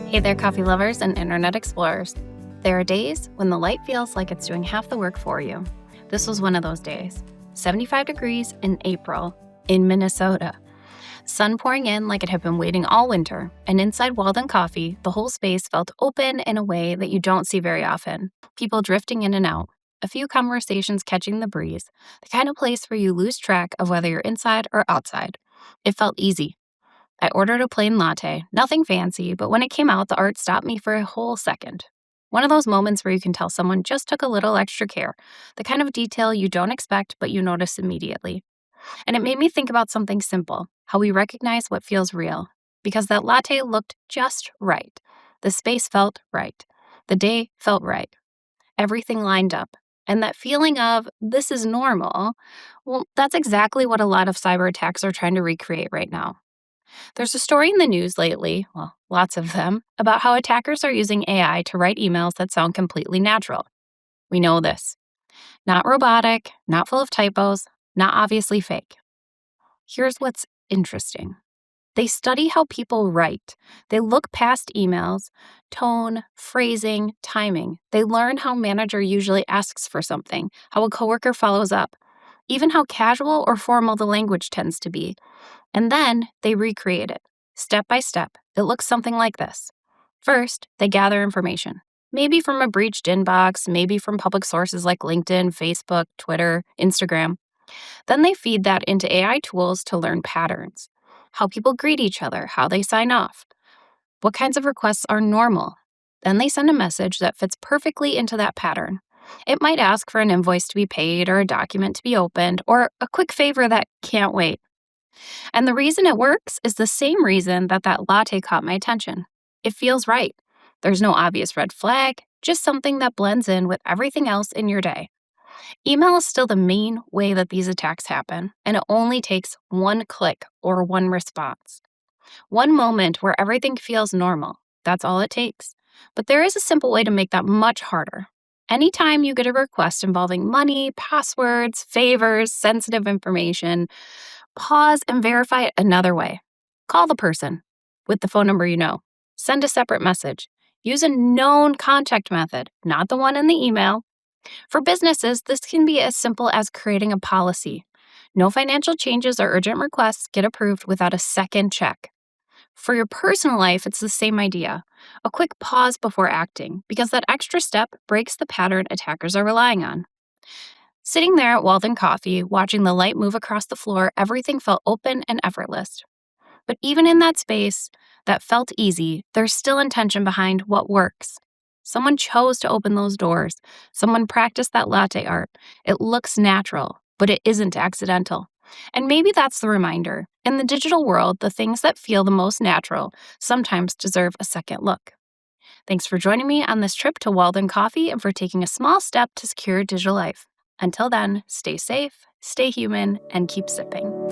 Hey there, coffee lovers and internet explorers. There are days when the light feels like it's doing half the work for you. This was one of those days. 75 degrees in April in Minnesota. Sun pouring in like it had been waiting all winter, and inside Walden Coffee, the whole space felt open in a way that you don't see very often. People drifting in and out, a few conversations catching the breeze, the kind of place where you lose track of whether you're inside or outside. It felt easy. I ordered a plain latte, nothing fancy, but when it came out, the art stopped me for a whole second. One of those moments where you can tell someone just took a little extra care, the kind of detail you don't expect but you notice immediately. And it made me think about something simple, how we recognize what feels real. Because that latte looked just right. The space felt right. The day felt right. Everything lined up. And that feeling of, this is normal, well, that's exactly what a lot of cyber attacks are trying to recreate right now. There's a story in the news lately, well, lots of them, about how attackers are using AI to write emails that sound completely natural. We know this. Not robotic, not full of typos, not obviously fake. Here's what's interesting. They study how people write. They look past emails, tone, phrasing, timing. They learn how a manager usually asks for something, how a coworker follows up, even how casual or formal the language tends to be. And then they recreate it, step by step. It looks something like this. First, they gather information, maybe from a breached inbox, maybe from public sources like LinkedIn, Facebook, Twitter, Instagram. Then they feed that into AI tools to learn patterns, how people greet each other, how they sign off, what kinds of requests are normal. Then they send a message that fits perfectly into that pattern. It might ask for an invoice to be paid or a document to be opened or a quick favor that can't wait. And the reason it works is the same reason that latte caught my attention. It feels right. There's no obvious red flag, just something that blends in with everything else in your day. Email is still the main way that these attacks happen, and it only takes one click or one response. One moment where everything feels normal. That's all it takes. But there is a simple way to make that much harder. Anytime you get a request involving money, passwords, favors, sensitive information, pause and verify it another way. Call the person with the phone number you know. Send a separate message. Use a known contact method, not the one in the email. For businesses, this can be as simple as creating a policy. No financial changes or urgent requests get approved without a second check. For your personal life, it's the same idea. A quick pause before acting, because that extra step breaks the pattern attackers are relying on. Sitting there at Walden Coffee, watching the light move across the floor, everything felt open and effortless. But even in that space that felt easy, there's still intention behind what works. Someone chose to open those doors. Someone practiced that latte art. It looks natural, but it isn't accidental. And maybe that's the reminder. In the digital world, the things that feel the most natural sometimes deserve a second look. Thanks for joining me on this trip to Walden Coffee and for taking a small step to secure your digital life. Until then, stay safe, stay human, and keep sipping.